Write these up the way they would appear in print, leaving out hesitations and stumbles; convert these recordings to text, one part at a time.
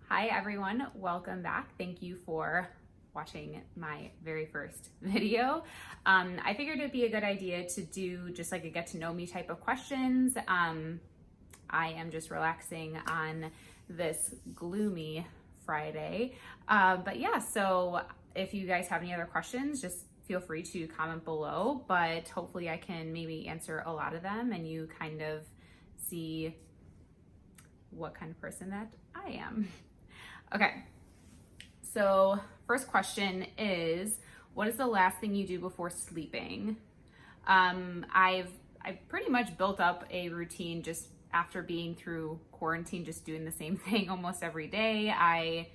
Hi everyone, welcome back. Thank you for watching my very first video. I figured it'd be a good idea to do just like a get to know me type of questions. I am just relaxing on this gloomy Friday. But yeah, so if you guys have any other questions, just feel free to comment below, but hopefully I can maybe answer a lot of them and you kind of see what kind of person that I am. Okay, so first question is, what is the last thing you do before sleeping? I've pretty much built up a routine just after being through quarantine, just doing the same thing almost every day. I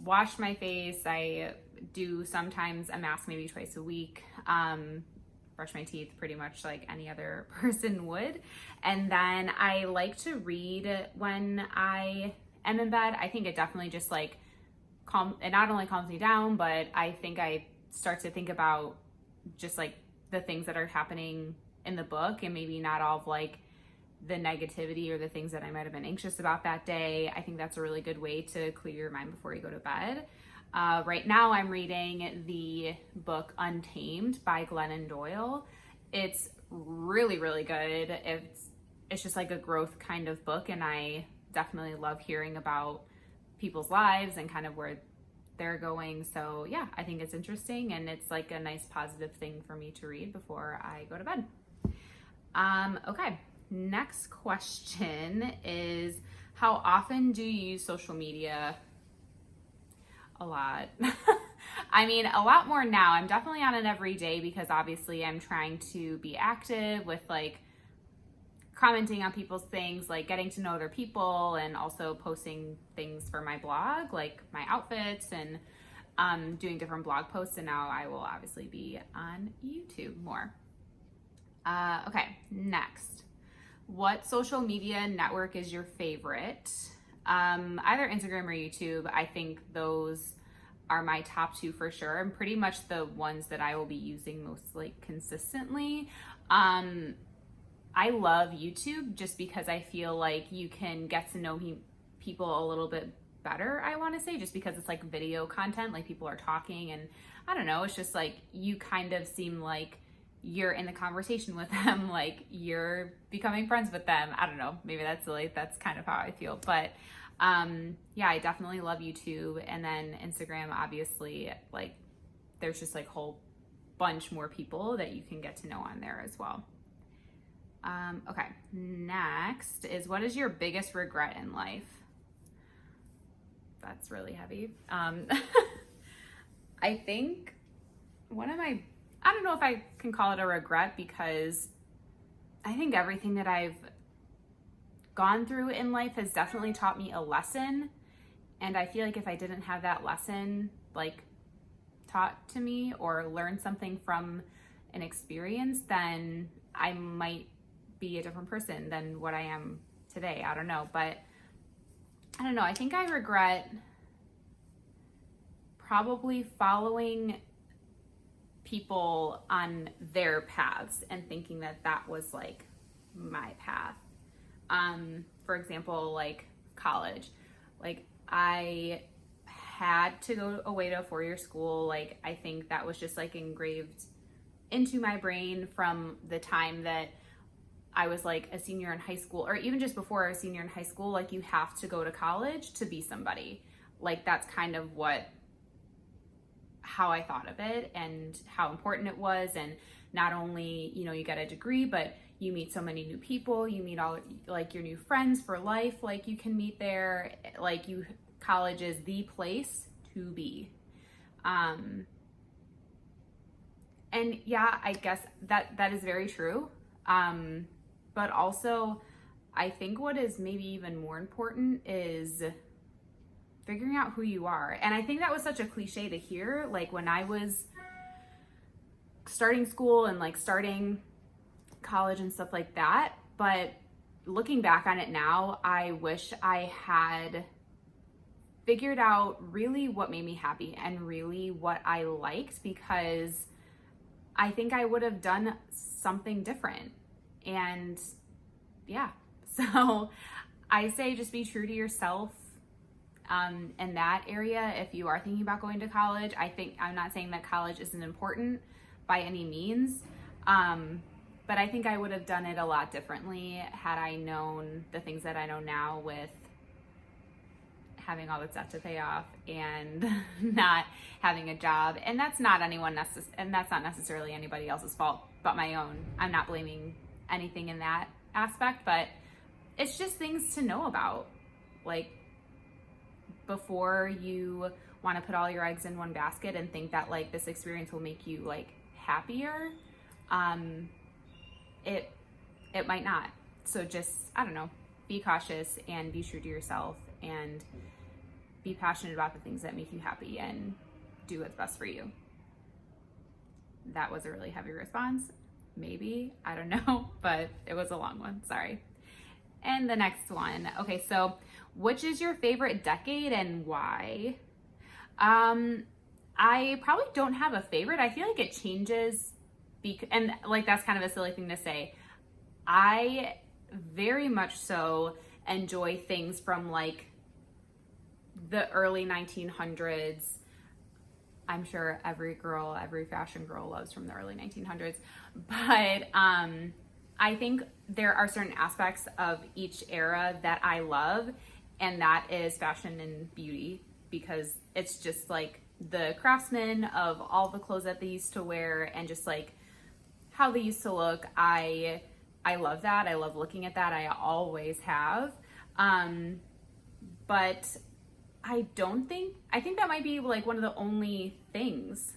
wash my face. I do sometimes a mask maybe twice a week. Brush my teeth pretty much like any other person would. And then I like to read when I am in bed. I think it definitely just like it not only calms me down, but I think I start to think about just like the things that are happening in the book and maybe not all of like the negativity or the things that I might have been anxious about that day. I think that's a really good way to clear your mind before you go to bed. Right now I'm reading the book Untamed by Glennon Doyle. It's really, really good. It's just like a growth kind of book, and I definitely love hearing about people's lives and kind of where they're going. So yeah, I think it's interesting and it's like a nice positive thing for me to read before I go to bed. Okay, next question is, how often do you use social media? A lot. I mean, a lot more now. I'm definitely on it every day because obviously I'm trying to be active with like commenting on people's things, like getting to know other people, and also posting things for my blog, like my outfits, and doing different blog posts. And now I will obviously be on YouTube more. Okay, next. What social media network is your favorite? Either Instagram or YouTube. I think those are my top two for sure, and pretty much the ones that I will be using most like consistently. I love YouTube just because I feel like you can get to know people a little bit better, I want to say, just because it's like video content, like people are talking, and I don't know, it's just like you kind of seem like you're in the conversation with them, like you're becoming friends with them. I don't know, maybe that's silly, that's kind of how I feel, but yeah, I definitely love YouTube. And then Instagram, obviously, like there's just like a whole bunch more people that you can get to know on there as well. Okay, next is, what is your biggest regret in life? That's really heavy. I think I don't know if I can call it a regret, because I think everything that I've gone through in life has definitely taught me a lesson. And I feel like if I didn't have that lesson like taught to me or learned something from an experience, then I might be a different person than what I am today. I don't know, but I don't know. I think I regret probably following people on their paths and thinking that that was like my path. For example, like college, like I had to go away to a 4-year school. Like I think that was just like engraved into my brain from the time that I was like a senior in high school, or even just before I was a senior in high school. Like you have to go to college to be somebody. Like that's kind of how I thought of it and how important it was. And not only, you get a degree, but you meet so many new people, you meet all like your new friends for life, like you can meet there, like college is the place to be. And yeah, I guess that is very true. But also I think what is maybe even more important is figuring out who you are. And I think that was such a cliche to hear, like when I was starting school and like starting college and stuff like that. But looking back on it now, I wish I had figured out really what made me happy and really what I liked, because I think I would have done something different. And yeah, so I say just be true to yourself, in that area. If you are thinking about going to college, I'm not saying that college isn't important by any means, but I think I would have done it a lot differently had I known the things that I know now, with having all the debt to pay off and not having a job. And that's not that's not necessarily anybody else's fault but my own. I'm not blaming anything in that aspect, but it's just things to know about. Like, before you want to put all your eggs in one basket and think that like this experience will make you like happier, it might not. So just, I don't know, be cautious and be true to yourself and be passionate about the things that make you happy and do what's best for you. That was a really heavy response. Maybe, I don't know, but it was a long one, sorry. And the next one. Okay, so which is your favorite decade and why? I probably don't have a favorite. I feel like it changes, and like that's kind of a silly thing to say. I very much so enjoy things from like the early 1900s. I'm sure every fashion girl loves from the early 1900s, but I think there are certain aspects of each era that I love, and that is fashion and beauty, because it's just like the craftsmen of all the clothes that they used to wear and just like how they used to look. I love that. I love looking at that. I always have. But I think that might be like one of the only things,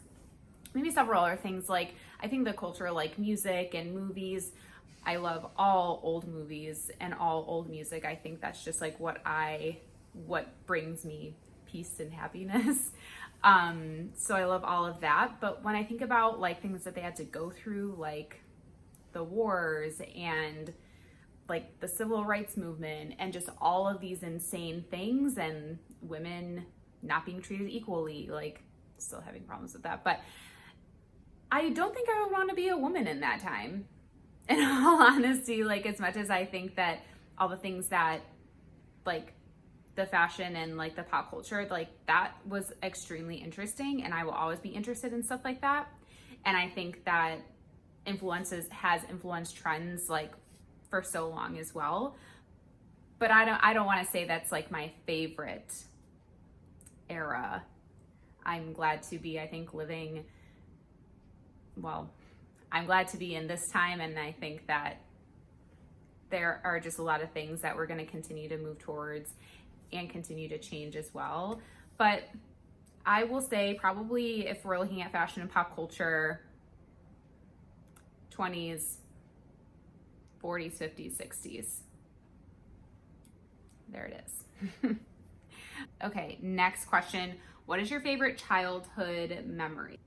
maybe several other things. Like, I think the culture, like music and movies, I love all old movies and all old music. I think that's just like what brings me peace and happiness. So I love all of that. But when I think about like things that they had to go through, like the wars and like the civil rights movement and just all of these insane things, and women not being treated equally, like still having problems with that. But I don't think I would want to be a woman in that time. In all honesty, like as much as I think that all the things that like the fashion and like the pop culture, like that was extremely interesting, and I will always be interested in stuff like that. And I think that has influenced trends like for so long as well. But I don't want to say that's like my favorite era. I'm glad to be, I think, I'm glad to be in this time, and I think that there are just a lot of things that we're going to continue to move towards and continue to change as well. But I will say, probably if we're looking at fashion and pop culture, 20s, 40s, 50s, 60s. There it is. Okay, next question. What is your favorite childhood memory?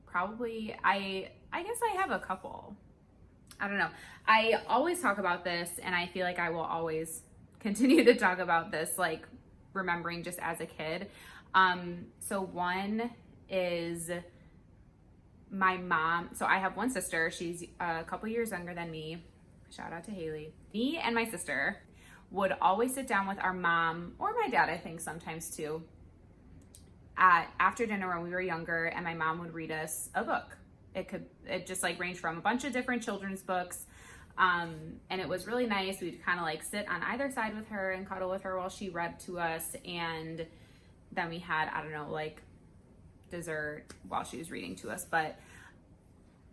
Probably, I guess I have a couple. I don't know. I always talk about this, and I feel like I will always continue to talk about this, like remembering just as a kid. So one is my mom. So I have one sister. She's a couple years younger than me. Shout out to Haley. Me and my sister would always sit down with our mom, or my dad, I think sometimes too, after dinner when we were younger, and my mom would read us a book. It just like ranged from a bunch of different children's books. And it was really nice. We'd kind of like sit on either side with her and cuddle with her while she read to us. And then we had, I don't know, like dessert while she was reading to us. But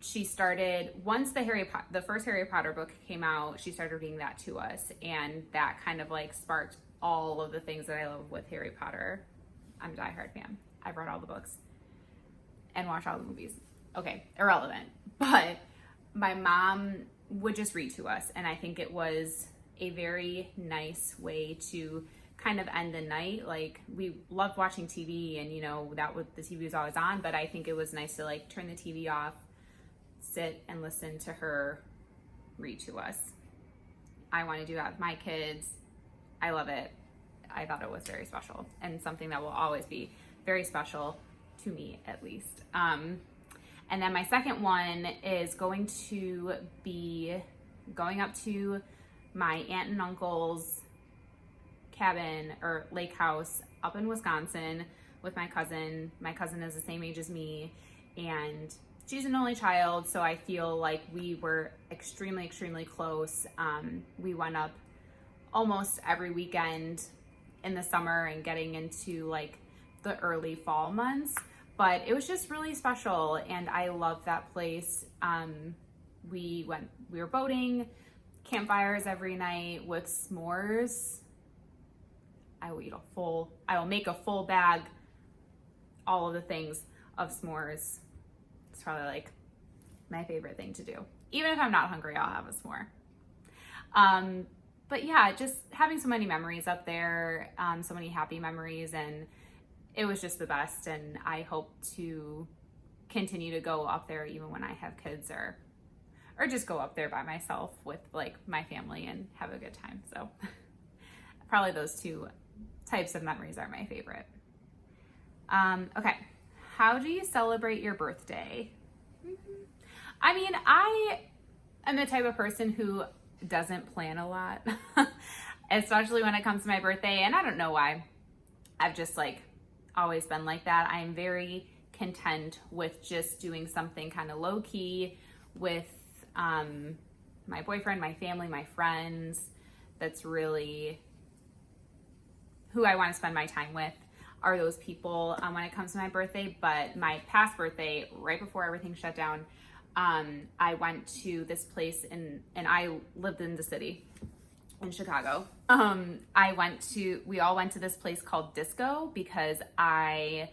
she started, once the first Harry Potter book came out, she started reading that to us. And that kind of like sparked all of the things that I love with Harry Potter. I'm a diehard fan. I've read all the books and watched all the movies. Okay, irrelevant. But my mom would just read to us, and I think it was a very nice way to kind of end the night. Like, we loved watching TV, and the TV was always on, but I think it was nice to like turn the TV off, sit and listen to her read to us. I want to do that with my kids. I love it. I thought it was very special, and something that will always be very special to me, at least. And then my second one is going to be going up to my aunt and uncle's cabin or lake house up in Wisconsin with my cousin. My cousin is the same age as me, and she's an only child, so I feel like we were extremely, extremely close. We went up almost every weekend in the summer and getting into like the early fall months, but it was just really special, and I loved that place. We were boating, campfires every night with s'mores. I will make a full bag, all of the things of s'mores. It's probably like my favorite thing to do. Even if I'm not hungry, I'll have a s'more. But yeah, just having so many memories up there, so many happy memories, and it was just the best. And I hope to continue to go up there even when I have kids, or just go up there by myself with like my family and have a good time. So probably those two types of memories are my favorite. Okay. How do you celebrate your birthday? I mean, I am the type of person who doesn't plan a lot, especially when it comes to my birthday. And I don't know why. I've just like always been like that. I'm very content with just doing something kind of low key with my boyfriend, my family, my friends. That's really who I want to spend my time with, are those people when it comes to my birthday. But my past birthday, right before everything shut down, I went to this place and I lived in the city in Chicago. We all went to this place called Disco because I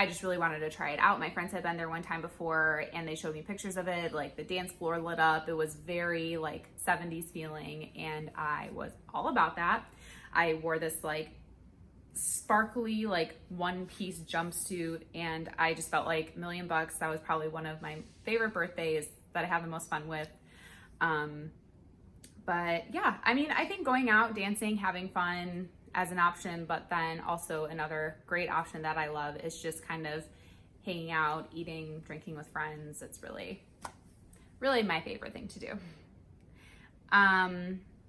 just really wanted to try it out. My friends had been there one time before and they showed me pictures of it, like the dance floor lit up. It was very like 70s feeling, and I was all about that. I wore this like sparkly like one-piece jumpsuit, and I just felt like $1 million. That was probably one of my favorite birthdays that I have the most fun with. But yeah, I mean, I think going out, dancing, having fun as an option, but then also another great option that I love is just kind of hanging out, eating, drinking with friends. It's really, really my favorite thing to do.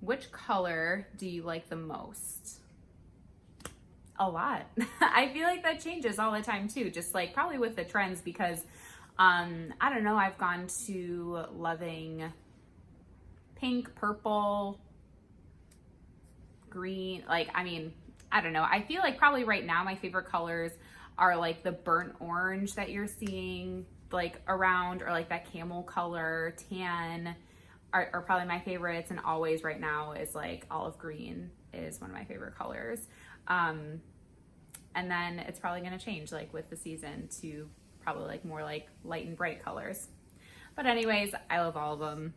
Which color do you like the most? A lot. I feel like that changes all the time too, just like probably with the trends, because I don't know, I've gone to loving pink, purple, green, like, I mean, I don't know. I feel like probably right now my favorite colors are like the burnt orange that you're seeing like around, or like that camel color, tan are probably my favorites. And always right now is like olive green is one of my favorite colors. And then it's probably going to change like with the season to probably like more like light and bright colors. But anyways, I love all of them,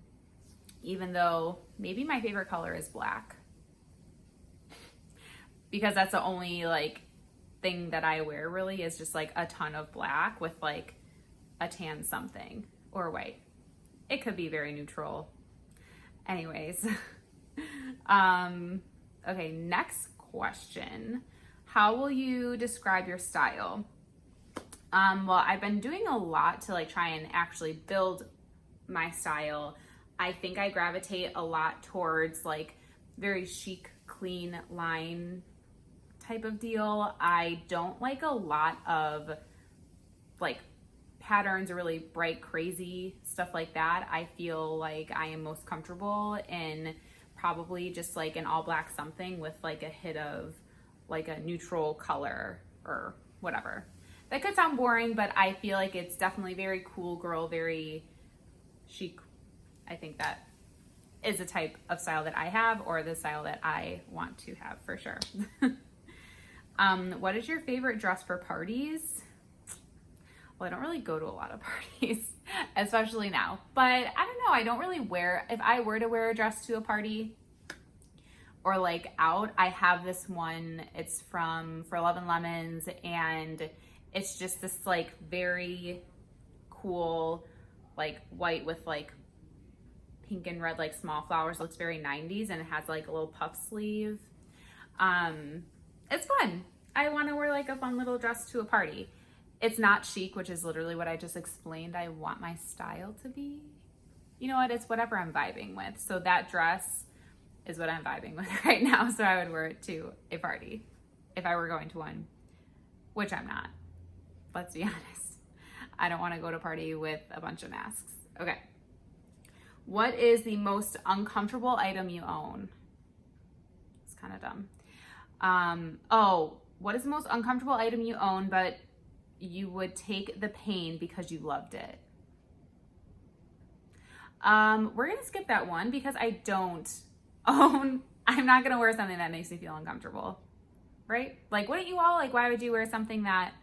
even though maybe my favorite color is black, because that's the only like thing that I wear really, is just like a ton of black with like a tan something, or white. It could be very neutral. Anyways, okay, next question. How will you describe your style? Well, I've been doing a lot to like try and actually build my style. I think I gravitate a lot towards like very chic, clean line type of deal. I don't like a lot of like patterns or really bright, crazy stuff like that. I feel like I am most comfortable in probably just like an all black something with like a hit of like a neutral color or whatever. That could sound boring, but I feel like it's definitely very cool girl, very chic. I think that is the type of style that I have, or the style that I want to have for sure. What is your favorite dress for parties? Well, I don't really go to a lot of parties, especially now, but I don't know. I don't really wear, if I were to wear a dress to a party or like out, I have this one, it's from For Love and Lemons, and it's just this like very cool, like white with like pink and red, like small flowers. Looks very 90s, and it has like a little puff sleeve. It's fun. I want to wear like a fun little dress to a party. It's not chic, which is literally what I just explained I want my style to be. You know what? It's whatever I'm vibing with. So that dress is what I'm vibing with right now. So I would wear it to a party if I were going to one, which I'm not. Let's be honest. I don't want to go to a party with a bunch of masks. Okay. What is the most uncomfortable item you own? It's kind of dumb. What is the most uncomfortable item you own, but you would take the pain because you loved it? We're going to skip that one because I don't own, I'm not going to wear something that makes me feel uncomfortable, right? Like, wouldn't you all? Like, why would you wear something that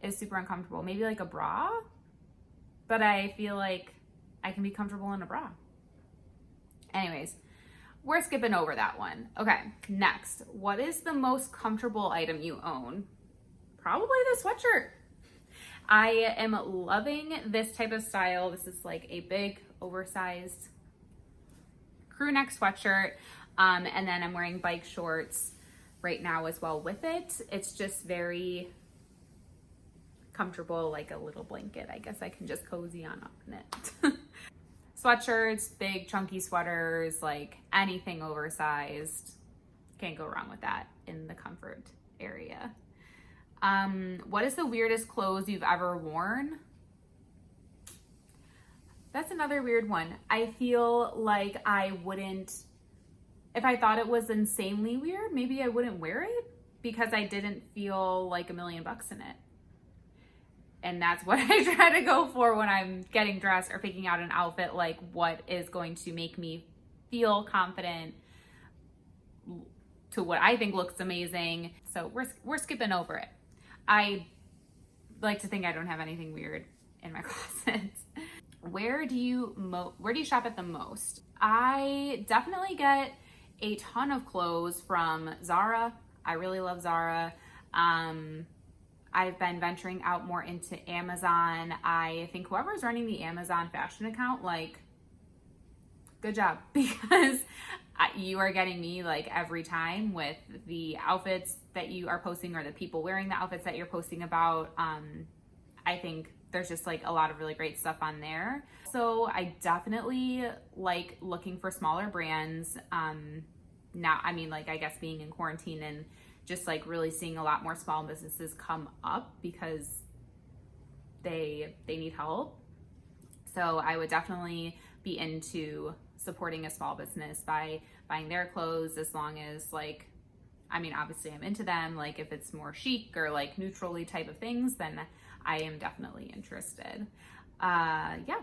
is super uncomfortable? Maybe like a bra, but I feel like I can be comfortable in a bra. Anyways, we're skipping over that one. Okay, next. What is the most comfortable item you own? Probably the sweatshirt. I am loving this type of style. This is like a big, oversized crew neck sweatshirt. And then I'm wearing bike shorts right now as well with it. It's just very comfortable, like a little blanket. I guess I can just cozy on it. Sweatshirts, big chunky sweaters, like anything oversized. Can't go wrong with that in the comfort area. What is the weirdest clothes you've ever worn? That's another weird one. I feel like I wouldn't, if I thought it was insanely weird, maybe I wouldn't wear it because I didn't feel like $1 million in it. And that's what I try to go for when I'm getting dressed or picking out an outfit, like what is going to make me feel confident to what I think looks amazing. So we're skipping over it. I like to think I don't have anything weird in my closet. Where do you shop at the most? I definitely get a ton of clothes from Zara. I really love Zara. I've been venturing out more into Amazon. I think whoever's running the Amazon fashion account, like, good job, because you are getting me like every time with the outfits that you are posting or the people wearing the outfits that you're posting about. I think there's just like a lot of really great stuff on there. So I definitely like looking for smaller brands. Now, I mean, like, I guess being in quarantine and just like really seeing a lot more small businesses come up because they need help. So I would definitely be into supporting a small business by buying their clothes, as long as, like, I mean, obviously I'm into them. Like, if it's more chic or like neutrally type of things, then I am definitely interested. Yeah.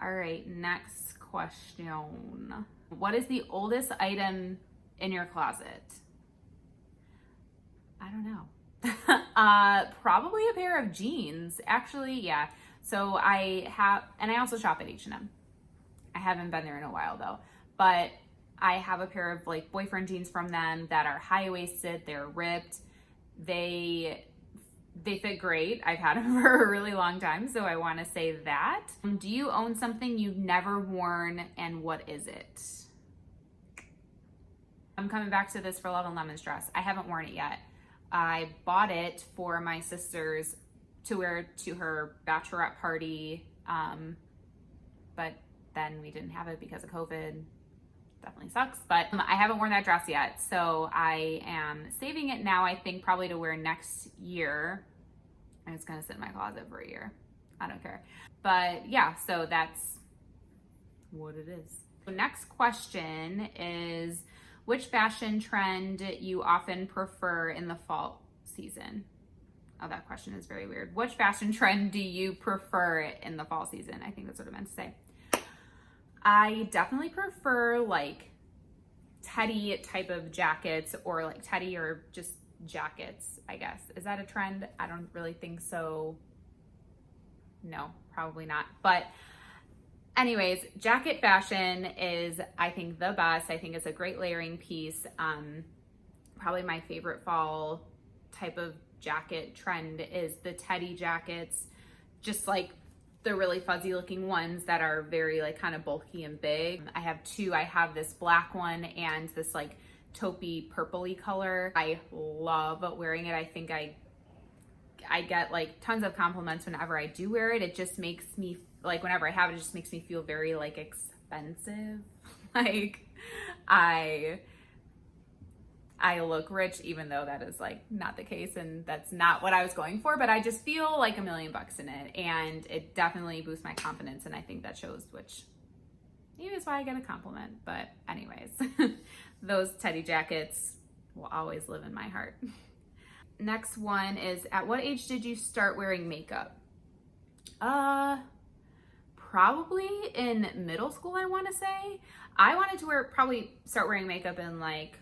All right, next question. What is the oldest item in your closet? I don't know. Probably a pair of jeans. Actually, yeah. So I also shop at H&M. I haven't been there in a while though, but I have a pair of like boyfriend jeans from them that are high-waisted. They're ripped. They fit great. I've had them for a really long time, so I want to say that. Do you own something you've never worn, and what is it? I'm coming back to this for Love and Lemon's dress. I haven't worn it yet. I bought it for my sister's to wear to her bachelorette party, but then we didn't have it because of COVID. Definitely sucks, but I haven't worn that dress yet, so I am saving it now, I think probably to wear next year, and it's gonna sit in my closet for a year. I don't care. But yeah, so that's what it is. The next question is, which fashion trend you often prefer in the fall season? Oh, that question is very weird. Which fashion trend do you prefer in the fall season? I think that's what I meant to say. I definitely prefer like teddy type of jackets, or like teddy or just jackets, I guess. Is that a trend? I don't really think so. No, probably not. But anyways, jacket fashion is, I think, the best. I think it's a great layering piece. Probably my favorite fall type of jacket trend is the teddy jackets, just like the really fuzzy looking ones that are very like kind of bulky and big. I have two. I have this black one and this like taupey purpley color. I love wearing it. I think I get like tons of compliments whenever I do wear it. It just makes me, like, whenever I have it, it just makes me feel very like expensive. like I look rich, even though that is like not the case and that's not what I was going for, but I just feel like $1,000,000 in it, and it definitely boosts my confidence, and I think that shows, which maybe is why I get a compliment. But anyways, those teddy jackets will always live in my heart. Next one is, at what age did you start wearing makeup? Probably in middle school, I want to say. I wanted to probably start wearing makeup in like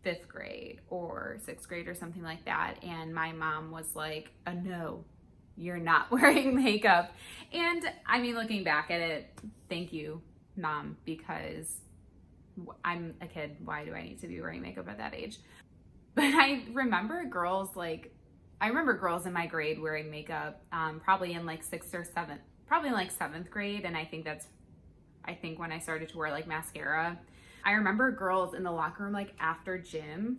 5th grade or 6th grade or something like that. And my mom was like, no, you're not wearing makeup. And I mean, looking back at it, thank you, Mom, because I'm a kid. Why do I need to be wearing makeup at that age? But I remember girls in my grade wearing makeup, probably in like 6th or 7th, probably in like 7th grade. And I think when I started to wear like mascara. I remember girls in the locker room, like after gym,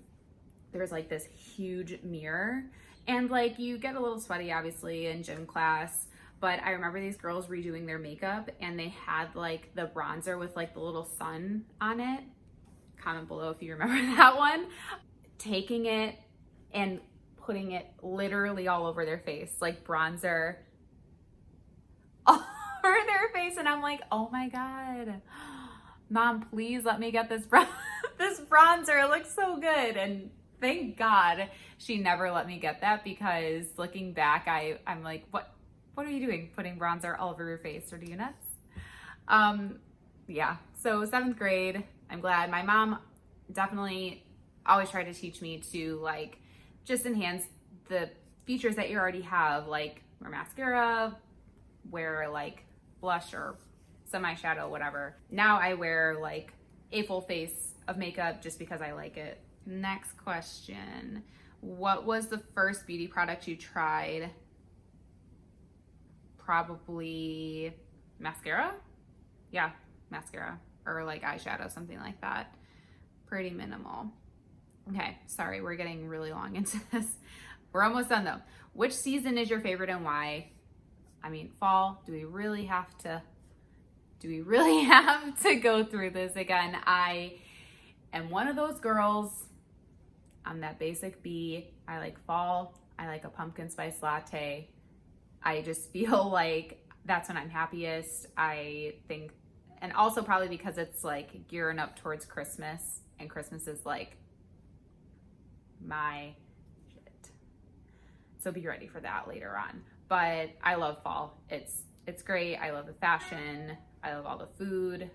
there's like this huge mirror, and like you get a little sweaty obviously in gym class, but I remember these girls redoing their makeup and they had like the bronzer with like the little sun on it. Comment below if you remember that one. Taking it and putting it literally all over their face, like bronzer all over their face, and I'm like, oh my God, Mom, please let me get this this bronzer. It looks so good. And thank God she never let me get that, because looking back, I'm like, what are you doing? Putting bronzer all over your face? Are you nuts? Yeah. So 7th grade, I'm glad. My mom definitely always tried to teach me to like just enhance the features that you already have, like wear mascara, wear like blush or some eyeshadow, whatever. Now I wear like a full face of makeup just because I like it. Next question. What was the first beauty product you tried? Probably mascara. Yeah, mascara or like eyeshadow, something like that. Pretty minimal. Okay, sorry, we're getting really long into this. We're almost done though. Which season is your favorite and why? I mean, fall. Do we really have to go through this again? I am one of those girls. I'm that basic bee. I like fall. I like a pumpkin spice latte. I just feel like that's when I'm happiest. I think, and also probably because it's like gearing up towards Christmas, and Christmas is like my shit. So be ready for that later on. But I love fall. It's great. I love the fashion. I love all the food,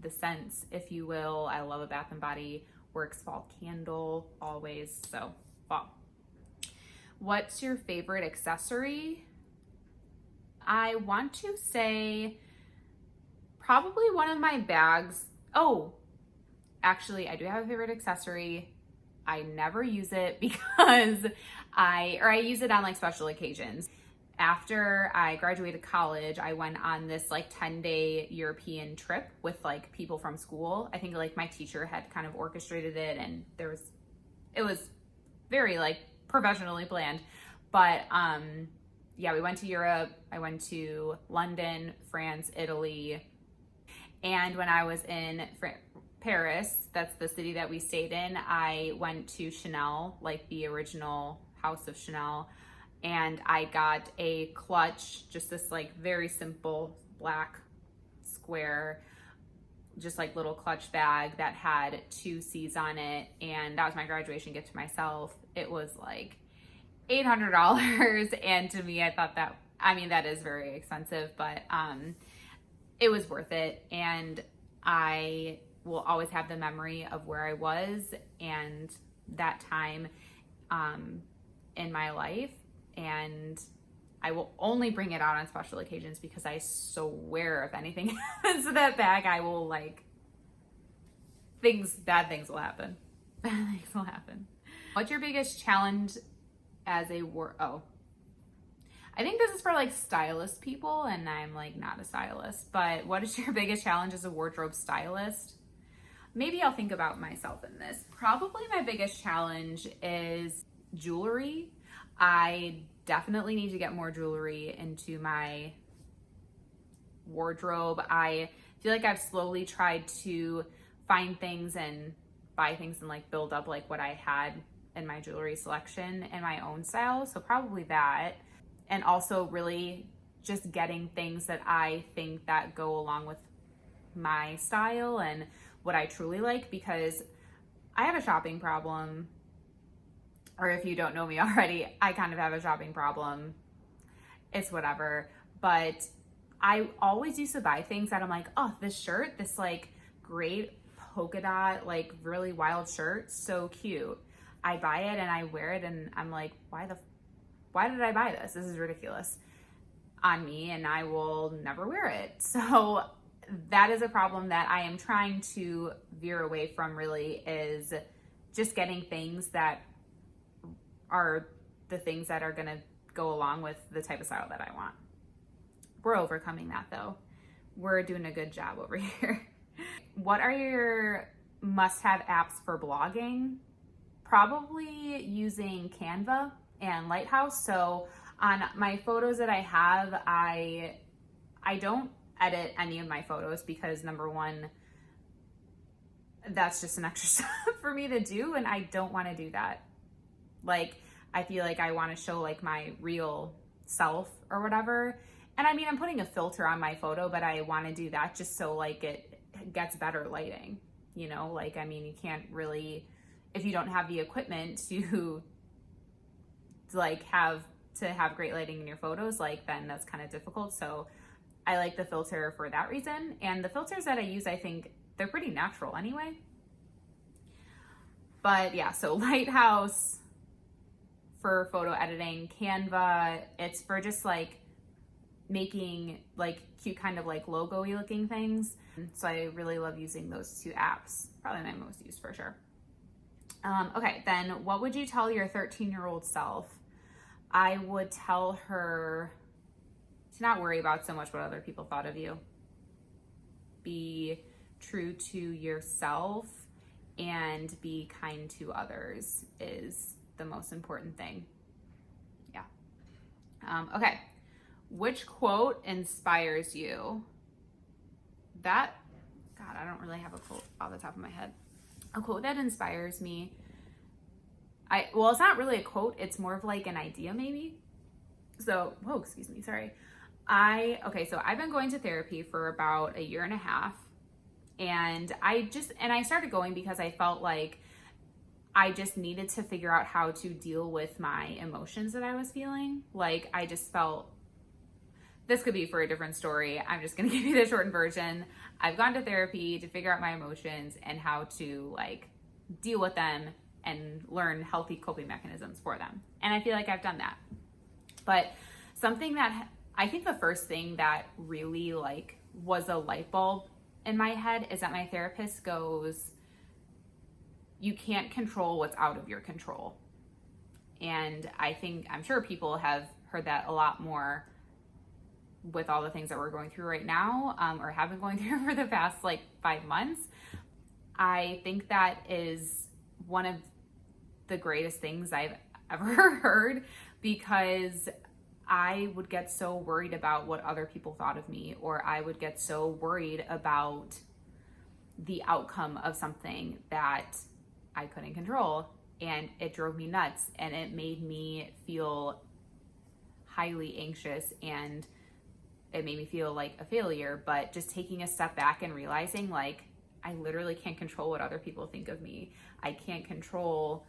the scents, if you will. I love a Bath and Body Works fall candle always. So fall. What's your favorite accessory? I want to say probably one of my bags. Oh, actually, I do have a favorite accessory. I never use it because I use it on like special occasions. After I graduated college, I went on this like 10-day European trip with like people from school. I think like my teacher had kind of orchestrated it, and it was very like professionally planned. But yeah, we went to Europe. I went to London, France, Italy. And when I was in Paris, that's the city that we stayed in, I went to Chanel, like the original house of Chanel. And I got a clutch, just this like very simple black square, just like little clutch bag that had 2 C's on it. And that was my graduation gift to myself. It was like $800. And to me, I thought that is very expensive, but it was worth it. And I will always have the memory of where I was and that time in my life. And I will only bring it out on special occasions because I swear if anything happens to that bag, I will like, bad things will happen. Bad things will happen. What's your biggest challenge as a I think this is for like stylist people, and I'm like not a stylist, but what is your biggest challenge as a wardrobe stylist? Maybe I'll think about myself in this. Probably my biggest challenge is jewelry. I definitely need to get more jewelry into my wardrobe. I feel like I've slowly tried to find things and buy things and like build up like what I had in my jewelry selection and my own style. So probably that. And also really just getting things that I think that go along with my style and what I truly like, because I have a shopping problem. Or if you don't know me already, I kind of have a shopping problem. It's whatever. But I always used to buy things that I'm like, oh, this shirt, this like great polka dot, like really wild shirt, so cute. I buy it and I wear it and I'm like, why did I buy this? This is ridiculous on me and I will never wear it. So that is a problem that I am trying to veer away from, really, is just getting things that are the things that are going to go along with the type of style that I want. We're overcoming that though. We're doing a good job over here. What are your must-have apps for blogging? Probably using Canva and Lighthouse. So on my photos that I have, I don't edit any of my photos because, number one, that's just an extra step for me to do, and I don't want to do that. Like, I feel like I want to show like my real self or whatever. And I mean, I'm putting a filter on my photo, but I want to do that just so like it gets better lighting, you know? Like, I mean, you can't really, if you don't have the equipment to like have great lighting in your photos, like then that's kind of difficult. So I like the filter for that reason. And the filters that I use, I think they're pretty natural anyway. But yeah, so Lighthouse for photo editing, Canva, it's for just like making like cute kind of like logo-y looking things. So I really love using those two apps. Probably my most used for sure. Okay, then what would you tell your 13-year-old self? I would tell her to not worry about so much what other people thought of you. Be true to yourself and be kind to others is the most important thing. Yeah. Okay. Which quote inspires you? God, I don't really have a quote off the top of my head. A quote that inspires me. Well, it's not really a quote. It's more of like an idea maybe. So, excuse me. Sorry. So I've been going to therapy for about 1.5 years. And I started going because I felt like I just needed to figure out how to deal with my emotions that I was feeling. Like, I just felt, this could be for a different story. I'm just going to give you the shortened version. I've gone to therapy to figure out my emotions and how to like deal with them and learn healthy coping mechanisms for them. And I feel like I've done that. But something that I think the first thing that really like was a light bulb in my head is that my therapist goes, you can't control what's out of your control. And I'm sure people have heard that a lot more with all the things that we're going through right now, or have been going through for the past like 5 months. I think that is one of the greatest things I've ever heard, because I would get so worried about what other people thought of me, or I would get so worried about the outcome of something that I couldn't control, and it drove me nuts, and it made me feel highly anxious, and it made me feel like a failure. But just taking a step back and realizing like I literally can't control what other people think of me. I can't control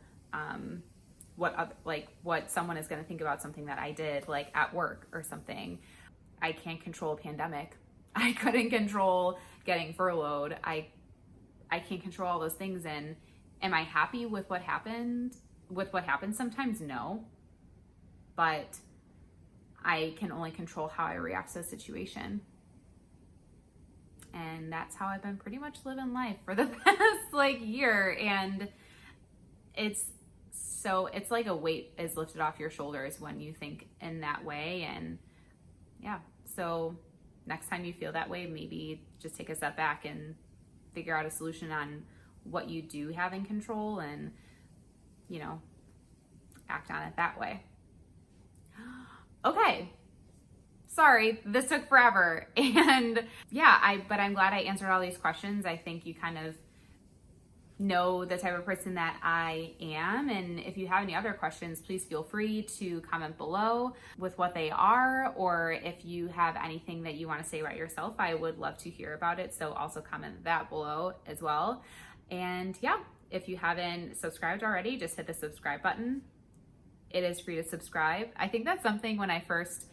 what someone is going to think about something that I did, like at work or something. I can't control a pandemic. I couldn't control getting furloughed. I can't control all those things. And am I happy with what happened? With what happened sometimes? No. But I can only control how I react to the situation. And that's how I've been pretty much living life for the past like year. And it's like a weight is lifted off your shoulders when you think in that way. And yeah, so next time you feel that way, maybe just take a step back and figure out a solution on what you do have in control and, you know, act on it that way. Okay, sorry, this took forever. And yeah, but I'm glad I answered all these questions. I think you kind of know the type of person that I am. And if you have any other questions, please feel free to comment below with what they are, or if you have anything that you want to say about yourself, I would love to hear about it. So also comment that below as well. And yeah, if you haven't subscribed already, just hit the subscribe button. It is free to subscribe. I think that's something when I first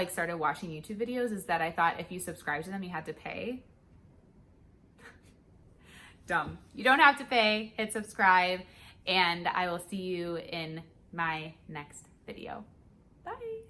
started watching YouTube videos, is that I thought if you subscribe to them, you had to pay. Dumb. You don't have to pay. Hit subscribe, and I will see you in my next video. Bye.